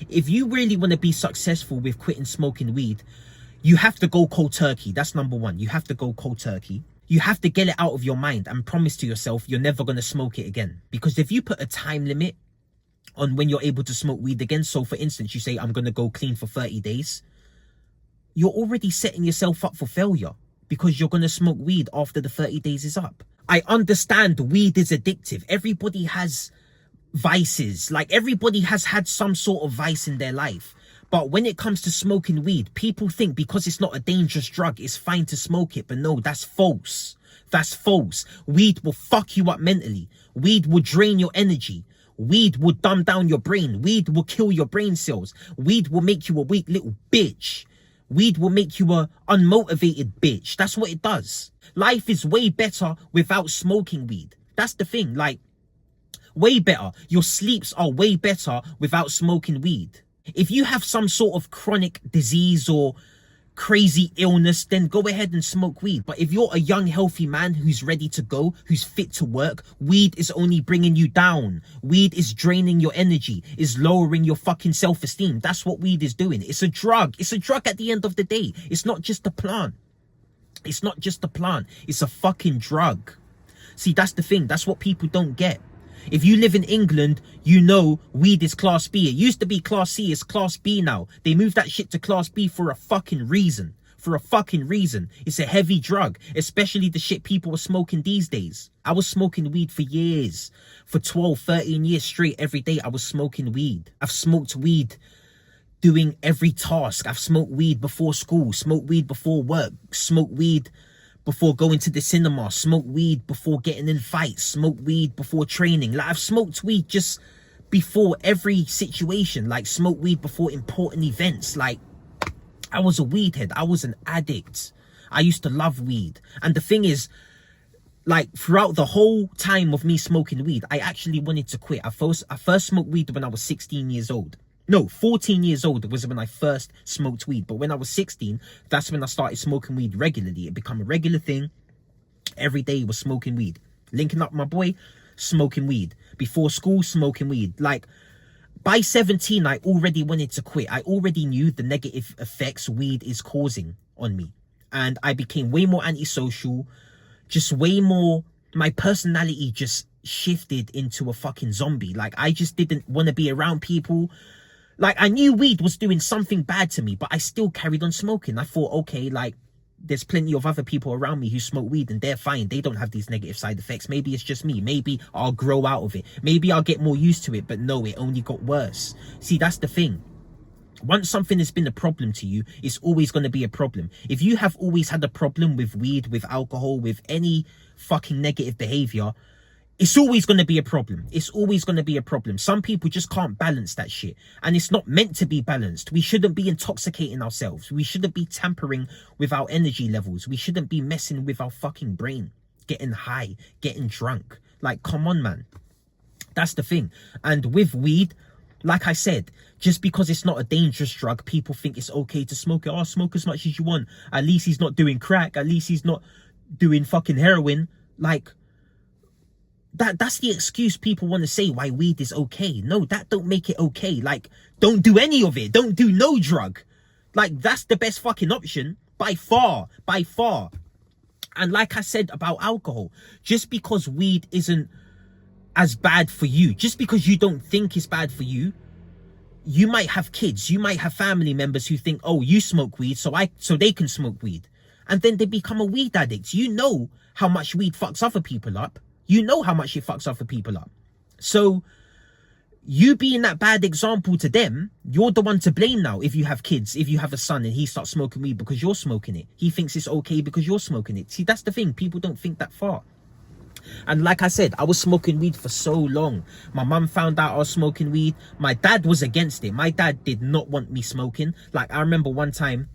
if you really want to be successful with quitting smoking weed, you have to go cold turkey. That's number one. You have to go cold turkey. You have to get it out of your mind and promise to yourself you're never going to smoke it again. Because if you put a time limit on when you're able to smoke weed again, so for instance, you say, I'm going to go clean for 30 days, you're already setting yourself up for failure because you're going to smoke weed after the 30 days is up. I understand weed is addictive. Everybody has vices. Like, everybody has had some sort of vice in their life. But when it comes to smoking weed, people think because it's not a dangerous drug, it's fine to smoke it. But no, that's false. That's false. Weed will fuck you up mentally. Weed will drain your energy. Weed will dumb down your brain. Weed will kill your brain cells. Weed will make you a weak little bitch. Weed will make you a unmotivated bitch. That's what it does. Life is way better without smoking weed. That's the thing. Like, way better. Your sleeps are way better without smoking weed. If you have some sort of chronic disease or crazy illness, then go ahead and smoke weed. But if you're a young, healthy man who's ready to go, who's fit to work, weed is only bringing you down. Weed is draining your energy, is lowering your fucking self-esteem. That's what weed is doing. It's a drug. It's a drug at the end of the day. It's not just a plant. It's not just a plant. It's a fucking drug. See, that's the thing. That's what people don't get. If you live in England, you know weed is class B. It used to be class C, it's class B now. They moved that shit to class B for a fucking reason. For a fucking reason. It's a heavy drug, especially the shit people are smoking these days. I was smoking weed for years. For 12, 13 years straight, every day I was smoking weed. I've smoked weed doing every task. I've smoked weed before school, smoked weed before work, smoked weed before going to the cinema, smoke weed before getting in fights, smoke weed before training. Like, I've smoked weed just before every situation, like smoke weed before important events. Like, I was a weed head. I was an addict. I used to love weed. And the thing is, like, throughout the whole time of me smoking weed, I actually wanted to quit. I first smoked weed when I was 16 years old. No, 14 years old was when I first smoked weed. But when I was 16, that's when I started smoking weed regularly. It became a regular thing. Every day was smoking weed. Linking up with my boy, smoking weed. Before school, smoking weed. Like, by 17, I already wanted to quit. I already knew the negative effects weed is causing on me. And I became way more antisocial. Just way more, my personality just shifted into a fucking zombie. Like, I just didn't want to be around people. Like, I knew weed was doing something bad to me, but I still carried on smoking. I thought, okay, like, there's plenty of other people around me who smoke weed and they're fine. They don't have these negative side effects. Maybe it's just me. Maybe I'll grow out of it. Maybe I'll get more used to it. But no, it only got worse. See, that's the thing. Once something has been a problem to you, it's always going to be a problem. If you have always had a problem with weed, with alcohol, with any fucking negative behavior, it's always going to be a problem. It's always going to be a problem. Some people just can't balance that shit. And it's not meant to be balanced. We shouldn't be intoxicating ourselves. We shouldn't be tampering with our energy levels. We shouldn't be messing with our fucking brain. Getting high, getting drunk. Like, come on, man. That's the thing. And with weed, like I said, just because it's not a dangerous drug, people think it's okay to smoke it. Oh, smoke as much as you want. At least he's not doing crack. At least he's not doing fucking heroin. Like, that's the excuse people want to say why weed is okay. No, that don't make it okay. Like, don't do any of it. Don't do no drug. Like, that's the best fucking option by far, by far. And like I said about alcohol, just because weed isn't as bad for you, just because you don't think it's bad for you, you might have kids, you might have family members who think, oh, you smoke weed, so they can smoke weed. And then they become a weed addict. You know how much weed fucks other people up. You know how much it fucks other people up. So you being that bad example to them, you're the one to blame now. If you have kids, if you have a son and he starts smoking weed because you're smoking it, he thinks it's okay because you're smoking it. See, that's the thing. People don't think that far. And like I said, I was smoking weed for so long. My mum found out I was smoking weed. My dad was against it. My dad did not want me smoking. Like, I remember one time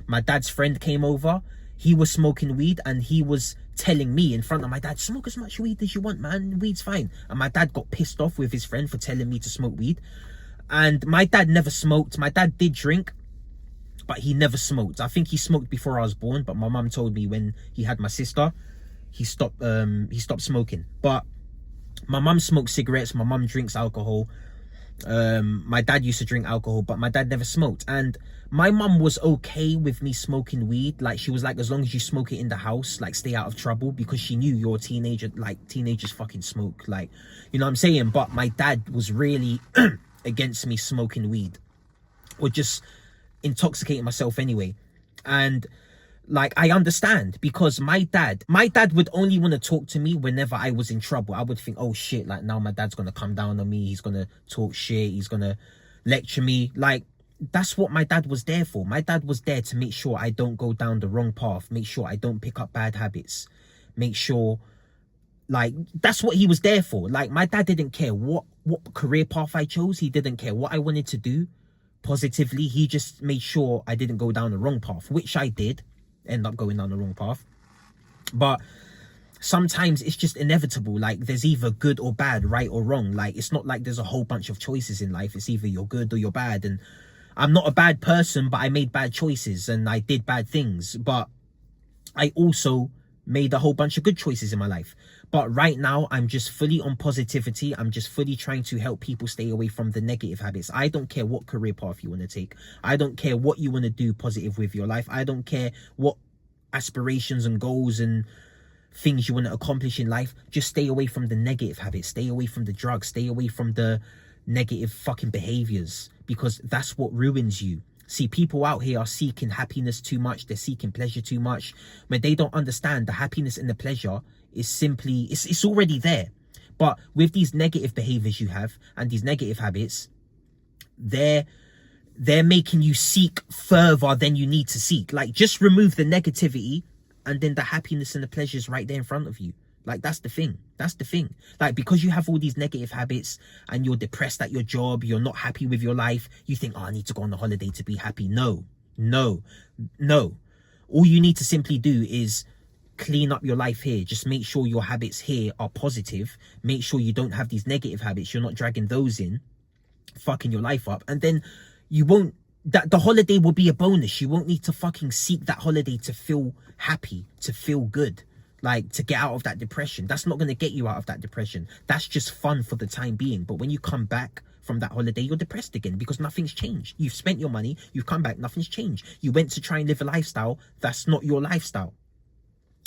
my dad's friend came over. He was smoking weed and he was telling me in front of my dad, smoke as much weed as you want, man. Weed's fine. And my dad got pissed off with his friend for telling me to smoke weed. And my dad never smoked. My dad did drink, but he never smoked. I think he smoked before I was born, but my mum told me when he had my sister, he stopped smoking. But my mum smokes cigarettes. My mum drinks alcohol. My dad used to drink alcohol, but my dad never smoked. And my mum was okay with me smoking weed. Like, she was like, as long as you smoke it in the house, like, stay out of trouble, because she knew you're a teenager. Like, teenagers fucking smoke, like, you know what I'm saying? But my dad was really against me smoking weed or just intoxicating myself anyway. And like, I understand, because my dad would only want to talk to me whenever I was in trouble. I would think, oh shit, like, now my dad's gonna come down on me, he's gonna talk shit, he's gonna lecture me. Like, that's what my dad was there for. My dad was there to make sure I don't go down the wrong path, make sure I don't pick up bad habits, make sure, like, that's what he was there for. Like, my dad didn't care what career path I chose. He didn't care what I wanted to do positively. He just made sure I didn't go down the wrong path, which I did end up going down the wrong path. But sometimes it's just inevitable. Like, there's either good or bad, right or wrong. Like, it's not like there's a whole bunch of choices in life. It's either you're good or you're bad. And I'm not a bad person, but I made bad choices and I did bad things. But I also made a whole bunch of good choices in my life. But right now, I'm just fully on positivity. I'm just fully trying to help people stay away from the negative habits. I don't care what career path you want to take. I don't care what you want to do positive with your life. I don't care what aspirations and goals and things you want to accomplish in life. Just stay away from the negative habits. Stay away from the drugs. Stay away from the negative fucking behaviors, because that's what ruins you. See, people out here are seeking happiness too much. They're seeking pleasure too much. When they don't understand the happiness and the pleasure is simply, it's already there. But with these negative behaviors you have and these negative habits, they're making you seek further than you need to seek. Like, just remove the negativity and then the happiness and the pleasure is right there in front of you. Like, that's the thing. That's the thing. Like, because you have all these negative habits and you're depressed at your job, you're not happy with your life, you think, oh, I need to go on a holiday to be happy. No, no, no. All you need to simply do is clean up your life here. Just make sure your habits here are positive. Make sure you don't have these negative habits. You're not dragging those in, fucking your life up. And then you won't, that the holiday will be a bonus. You won't need to fucking seek that holiday to feel happy, to feel good. Like, to get out of that depression. That's not going to get you out of that depression. That's just fun for the time being. But when you come back from that holiday, you're depressed again because nothing's changed. You've spent your money, you've come back, nothing's changed. You went to try and live a lifestyle that's not your lifestyle.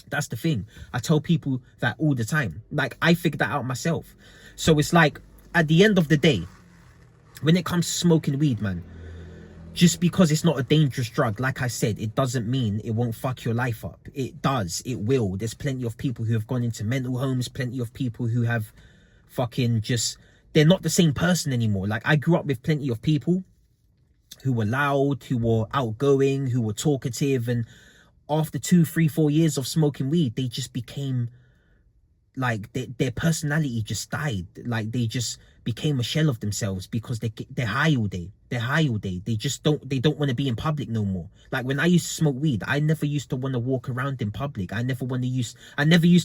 That's the thing. I tell people that all the time. Like, I figured that out myself. So it's like, at the end of the day, when it comes to smoking weed, man, just because it's not a dangerous drug, like I said, it doesn't mean it won't fuck your life up. It does. It will. There's plenty of people who have gone into mental homes, plenty of people who have fucking just, they're not the same person anymore. Like, I grew up with plenty of people who were loud, who were outgoing, who were talkative, and after 2, 3, 4 years of smoking weed, they just became, like, their personality just died. Like, they just became a shell of themselves because they're high all day. They're high all day. They don't want to be in public no more. Like, when I used to smoke weed, I never used to want to walk around in public. I never used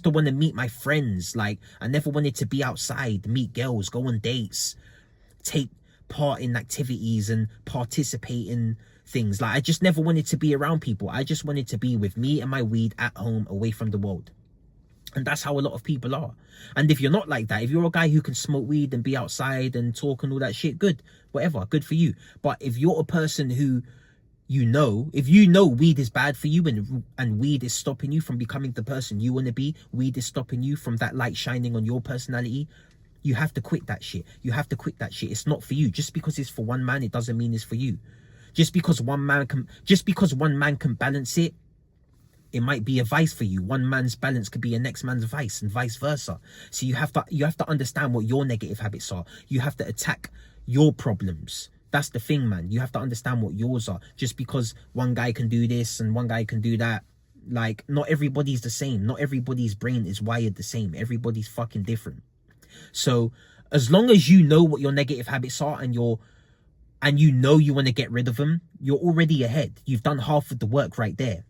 to want to meet my friends. Like, I never wanted to be outside, meet girls, go on dates, take part in activities and participate in things. Like, I just never wanted to be around people. I just wanted to be with me and my weed at home, away from the world. And that's how a lot of people are. And if you're not like that, if you're a guy who can smoke weed and be outside and talk and all that shit, good, whatever, good for you. But if you're a person who, if you know weed is bad for you and weed is stopping you from becoming the person you want to be, weed is stopping you from that light shining on your personality, you have to quit that shit. You have to quit that shit. It's not for you. Just because it's for one man, it doesn't mean it's for you. Just because one man can balance it, it might be a vice for you. One man's balance could be a next man's vice, and vice versa. So you have to understand what your negative habits are. You have to attack your problems. That's the thing, man. You have to understand what yours are. Just because one guy can do this and one guy can do that, like, not everybody's the same. Not everybody's brain is wired the same. Everybody's fucking different. So as long as you know what your negative habits are and you want to get rid of them, you're already ahead. You've done half of the work right there.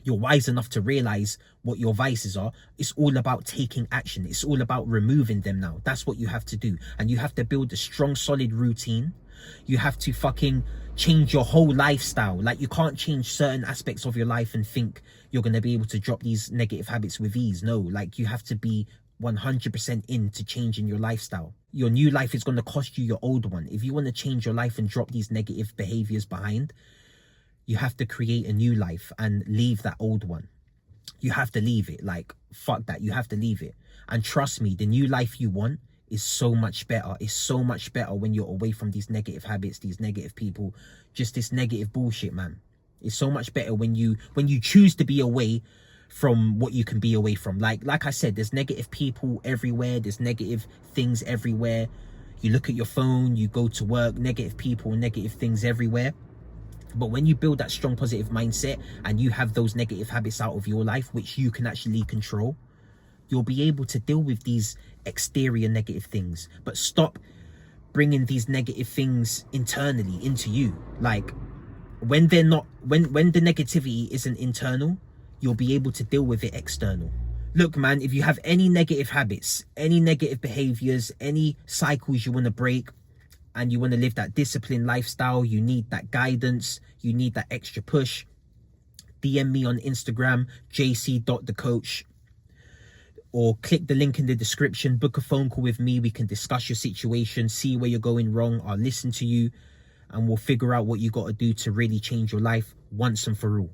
You're wise enough to realize what your vices are. It's all about taking action. It's all about removing them now. That's what you have to do. And you have to build a strong, solid routine. You have to fucking change your whole lifestyle. Like, you can't change certain aspects of your life and think you're going to be able to drop these negative habits with ease. No, like, you have to be 100% into changing your lifestyle. Your new life is going to cost you your old one. If you want to change your life and drop these negative behaviors behind, you have to create a new life and leave that old one. You have to leave it. Like, fuck that. You have to leave it. And trust me, the new life you want is so much better. It's so much better when you're away from these negative habits, these negative people, just this negative bullshit, man. It's so much better when you choose to be away from what you can be away from. Like I said, there's negative people everywhere. There's negative things everywhere. You look at your phone, you go to work, negative people, negative things everywhere. But when you build that strong positive mindset and you have those negative habits out of your life, which you can actually control, you'll be able to deal with these exterior negative things. But stop bringing these negative things internally into you. Like, when they're not, when the negativity isn't internal, you'll be able to deal with it external. Look, man, if you have any negative habits, any negative behaviors, any cycles you want to break, and you want to live that disciplined lifestyle, you need that guidance, you need that extra push, DM me on Instagram, jc.thecoach, or click the link in the description, book a phone call with me. We can discuss your situation, see where you're going wrong. I'll listen to you, and we'll figure out what you got to do to really change your life once and for all.